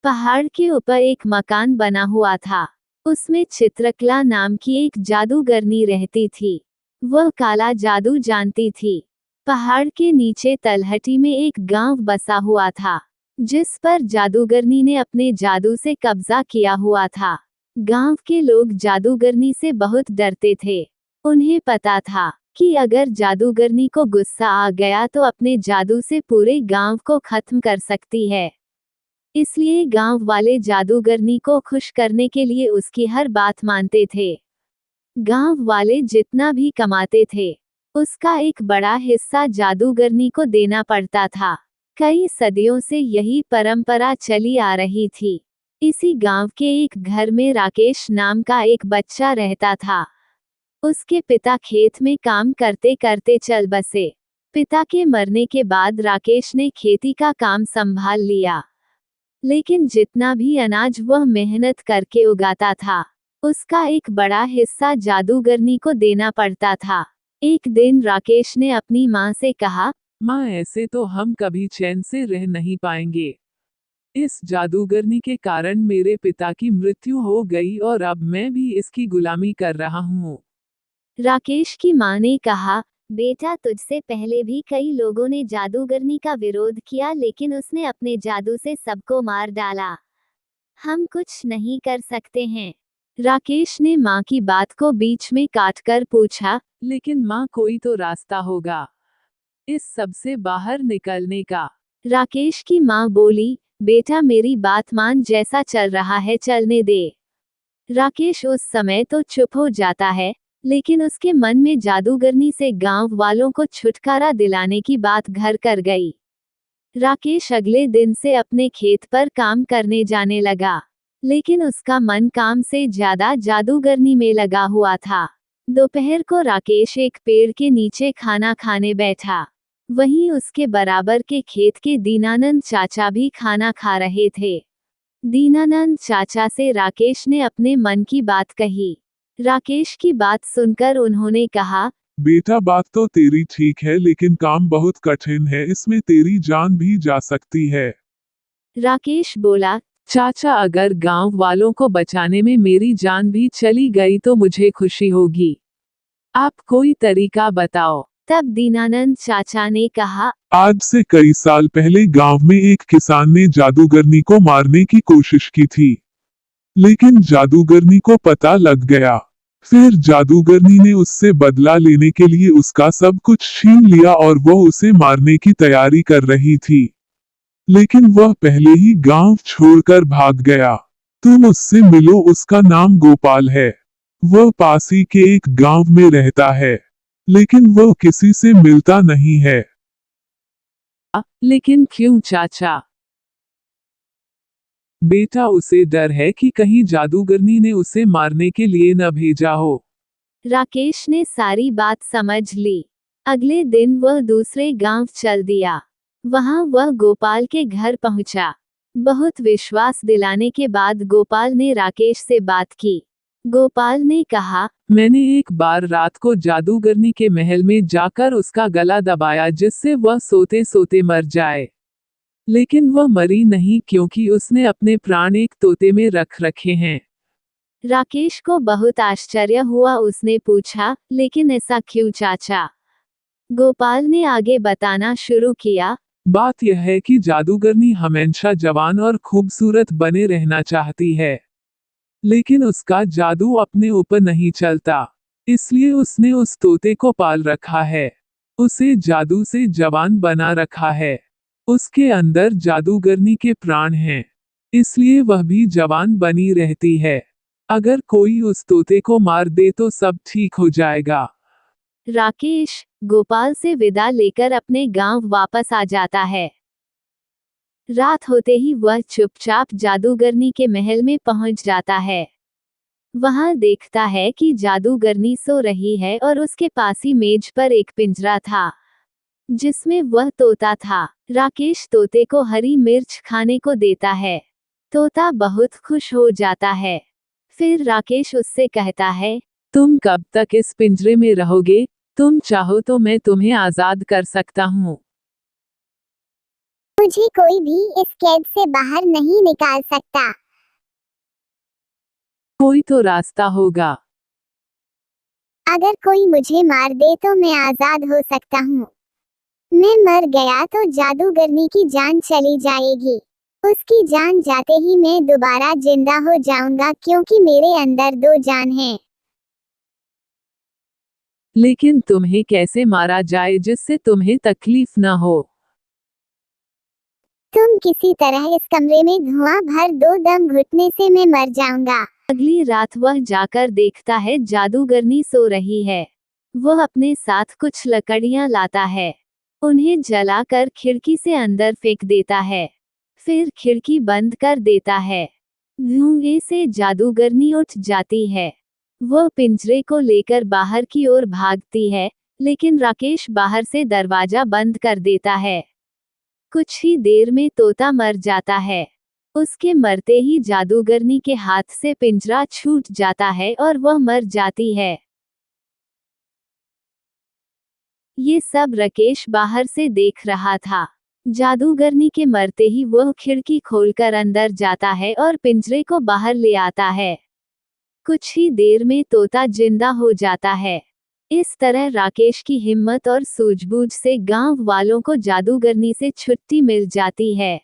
पहाड़ के ऊपर एक मकान बना हुआ था। उसमें चित्रकला नाम की एक जादूगरनी रहती थी। वह काला जादू जानती थी। पहाड़ के नीचे तलहटी में एक गांव बसा हुआ था, जिस पर जादूगरनी ने अपने जादू से कब्जा किया हुआ था। गांव के लोग जादूगरनी से बहुत डरते थे। उन्हें पता था कि अगर जादूगरनी को गुस्सा आ गया तो अपने जादू से पूरे गांव को खत्म कर सकती है। इसलिए गांव वाले जादूगरनी को खुश करने के लिए उसकी हर बात मानते थे। गांव वाले जितना भी कमाते थे, उसका एक बड़ा हिस्सा जादूगरनी को देना पड़ता था। कई सदियों से यही परंपरा चली आ रही थी। इसी गांव के एक घर में राकेश नाम का एक बच्चा रहता था। उसके पिता खेत में काम करते करते चल बसे। पिता के मरने के बाद राकेश ने खेती का काम संभाल लिया, लेकिन जितना भी अनाज वह मेहनत करके उगाता था, उसका एक बड़ा हिस्सा जादूगरनी को देना पड़ता था। एक दिन राकेश ने अपनी माँ से कहा, माँ, ऐसे तो हम कभी चैन से रह नहीं पाएंगे। इस जादूगरनी के कारण मेरे पिता की मृत्यु हो गई और अब मैं भी इसकी गुलामी कर रहा हूँ। राकेश की माँ ने कहा, बेटा, तुझसे पहले भी कई लोगों ने जादूगरनी का विरोध किया, लेकिन उसने अपने जादू से सबको मार डाला। हम कुछ नहीं कर सकते हैं। राकेश ने माँ की बात को बीच में काटकर पूछा, लेकिन माँ, कोई तो रास्ता होगा इस सब से बाहर निकलने का। राकेश की माँ बोली, बेटा, मेरी बात मान, जैसा चल रहा है चलने दे। राकेश उस समय तो चुप हो जाता है, लेकिन उसके मन में जादूगरनी से गांव वालों को छुटकारा दिलाने की बात घर कर गई। राकेश अगले दिन से अपने खेत पर काम करने जाने लगा, लेकिन उसका मन काम से ज्यादा जादूगरनी में लगा हुआ था। दोपहर को राकेश एक पेड़ के नीचे खाना खाने बैठा। वहीं उसके बराबर के खेत के दीनानंद चाचा भी खाना खा रहे थे। दीनानंद चाचा से राकेश ने अपने मन की बात कही। राकेश की बात सुनकर उन्होंने कहा, बेटा, बात तो तेरी ठीक है, लेकिन काम बहुत कठिन है, इसमें तेरी जान भी जा सकती है। राकेश बोला, चाचा, अगर गांव वालों को बचाने में मेरी जान भी चली गई तो मुझे खुशी होगी। आप कोई तरीका बताओ। तब दीनानंद चाचा ने कहा, आज से कई साल पहले गांव में एक किसान ने जादूगरनी को मारने की कोशिश की थी, लेकिन जादूगरनी को पता लग गया। फिर जादूगरनी ने उससे बदला लेने के लिए उसका सब कुछ छीन लिया और वह उसे मारने की तैयारी कर रही थी, लेकिन वह पहले ही गांव छोड़कर भाग गया। तुम उससे मिलो, उसका नाम गोपाल है। वह पास ही के एक गांव में रहता है, लेकिन वह किसी से मिलता नहीं है। लेकिन क्यों चाचा? बेटा, उसे डर है कि कहीं जादूगरनी ने उसे मारने के लिए न भेजा हो। राकेश ने सारी बात समझ ली। अगले दिन वह दूसरे गांव चल दिया। वहां वह गोपाल के घर पहुंचा। बहुत विश्वास दिलाने के बाद गोपाल ने राकेश से बात की। गोपाल ने कहा, मैंने एक बार रात को जादूगरनी के महल में जाकर उसका गला दबाया, जिससे वह सोते सोते मर जाए। लेकिन वह मरी नहीं, क्योंकि उसने अपने प्राण एक तोते में रख रखे हैं। राकेश को बहुत आश्चर्य हुआ। उसने पूछा, लेकिन ऐसा क्यों चाचा? गोपाल ने आगे बताना शुरू किया। बात यह है कि जादूगरनी हमेशा जवान और खूबसूरत बने रहना चाहती है, लेकिन उसका जादू अपने ऊपर नहीं चलता। इसलिए उसने उस तोते को पाल रखा है, उसे जादू से जवान बना रखा है। उसके अंदर जादूगरनी के प्राण हैं, इसलिए वह भी जवान बनी रहती है। अगर कोई उस तोते को मार दे तो सब ठीक हो जाएगा। राकेश गोपाल से विदा लेकर अपने गांव वापस आ जाता है। रात होते ही वह चुपचाप जादूगरनी के महल में पहुंच जाता है। वहां देखता है कि जादूगरनी सो रही है और उसके पास ही मेज पर एक पिंजरा था, जिसमें वह तोता था। राकेश तोते को हरी मिर्च खाने को देता है। तोता बहुत खुश हो जाता है। फिर राकेश उससे कहता है, तुम कब तक इस पिंजरे में रहोगे? तुम चाहो तो मैं तुम्हें आजाद कर सकता हूँ। मुझे कोई भी इस कैद से बाहर नहीं निकाल सकता। कोई तो रास्ता होगा। अगर कोई मुझे मार दे तो मैं आजाद हो सकता हूँ। मैं मर गया तो जादूगरनी की जान चली जाएगी। उसकी जान जाते ही मैं दोबारा जिंदा हो जाऊंगा क्योंकि मेरे अंदर 2 जान हैं। लेकिन तुम्हें कैसे मारा जाए जिससे तुम्हें तकलीफ न हो? तुम किसी तरह इस कमरे में धुआं भर दो, दम घुटने से मैं मर जाऊंगा। अगली रात वह जाकर देखता है जादूगरनी सो रही है। वह अपने साथ कुछ लकड़ियां लाता है, उन्हें जलाकर खिड़की से अंदर फेंक देता है, फिर खिड़की बंद कर देता है। धुएं से जादूगरनी उठ जाती है। वह पिंजरे को लेकर बाहर की ओर भागती है, लेकिन राकेश बाहर से दरवाजा बंद कर देता है। कुछ ही देर में तोता मर जाता है। उसके मरते ही जादूगरनी के हाथ से पिंजरा छूट जाता है और वह मर जाती है। ये सब राकेश बाहर से देख रहा था। जादूगरनी के मरते ही वह खिड़की खोलकर अंदर जाता है और पिंजरे को बाहर ले आता है। कुछ ही देर में तोता जिंदा हो जाता है। इस तरह राकेश की हिम्मत और सूझबूझ से गांव वालों को जादूगरनी से छुट्टी मिल जाती है।